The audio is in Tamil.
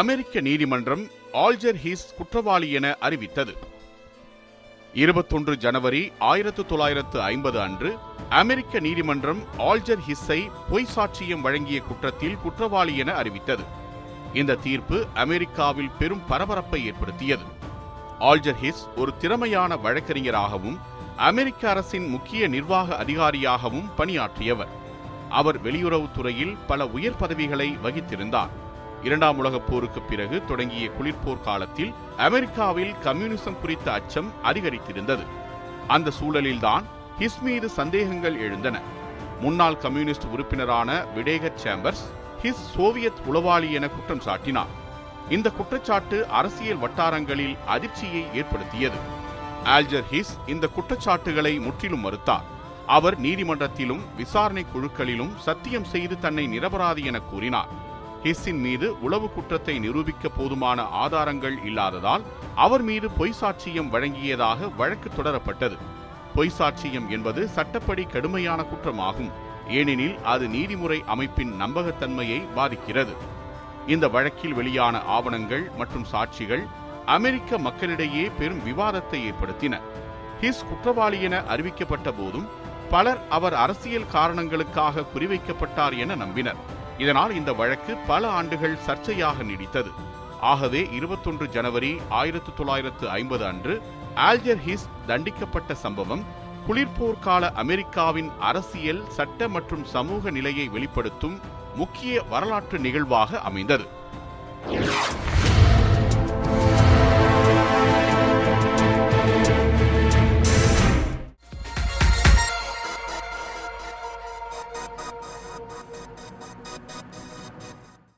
அமெரிக்க நீதிமன்றம் ஆல்ஜர் ஹிஸ் குற்றவாளி என அறிவித்தது. 21 ஜனவரி 1950 அன்று அமெரிக்க நீதிமன்றம் ஆல்ஜர் ஹிஸ்ஸை பொய் சாட்சியம் வழங்கிய குற்றத்தில் குற்றவாளி என அறிவித்தது. இந்த தீர்ப்பு அமெரிக்காவில் பெரும் பரபரப்பை ஏற்படுத்தியது. ஆல்ஜர் ஹிஸ் ஒரு திறமையான வழக்கறிஞராகவும் அமெரிக்க அரசின் முக்கிய நிர்வாக அதிகாரியாகவும் பணியாற்றியவர். அவர் வெளியுறவுத்துறையில் பல உயர் பதவிகளை வகித்திருந்தார். 2ஆம் உலகப் போருக்கு பிறகு தொடங்கிய குளிர்போர் காலத்தில் அமெரிக்காவில் கம்யூனிசம் குறித்த அச்சம் அதிகரித்திருந்தது. அந்த சூழலில்தான் ஹிஸ் மீது சந்தேகங்கள் எழுந்தன. முன்னாள் கம்யூனிஸ்ட் உறுப்பினரான விடேகர் சேம்பர்ஸ் ஹிஸ் சோவியத் உளவாளி என குற்றம் சாட்டினார். இந்த குற்றச்சாட்டு அரசியல் வட்டாரங்களில் அதிர்ச்சியை ஏற்படுத்தியது. ஆல்ஜர் ஹிஸ் இந்த குற்றச்சாட்டுகளை முற்றிலும் மறுத்தார். அவர் நீதிமன்றத்திலும் விசாரணை குழுக்களிலும் சத்தியம் செய்து தன்னை நிரபராதி என கூறினார். ஹிஸ்ஸின் மீது உளவு குற்றத்தை நிரூபிக்க போதுமான ஆதாரங்கள் இல்லாததால் அவர் மீது பொய் சாட்சியம் வழங்கியதாக வழக்கு தொடரப்பட்டது. பொய் சாட்சியம் என்பது சட்டப்படி கடுமையான குற்றமாகும். ஏனெனில் அது நீதிமுறை அமைப்பின் நம்பகத்தன்மையை பாதிக்கிறது. இந்த வழக்கில் வெளியான ஆவணங்கள் மற்றும் சாட்சிகள் அமெரிக்க மக்களிடையே பெரும் விவாதத்தை ஏற்படுத்தின. ஹிஸ் குற்றவாளி என அறிவிக்கப்பட்ட போதும் பலர் அவர் அரசியல் காரணங்களுக்காக குறிவைக்கப்பட்டார் என நம்பினர். இதனால் இந்த வழக்கு பல ஆண்டுகள் சர்ச்சையாக நீடித்தது. ஆகவே 21 ஜனவரி 1950 அன்று ஆல்ஜர் ஹிஸ் தண்டிக்கப்பட்ட சம்பவம் குளிர்போர் கால அமெரிக்காவின் அரசியல், சட்ட மற்றும் சமூக நிலையை வெளிப்படுத்தும் முக்கிய வரலாற்று நிகழ்வாக அமைந்தது.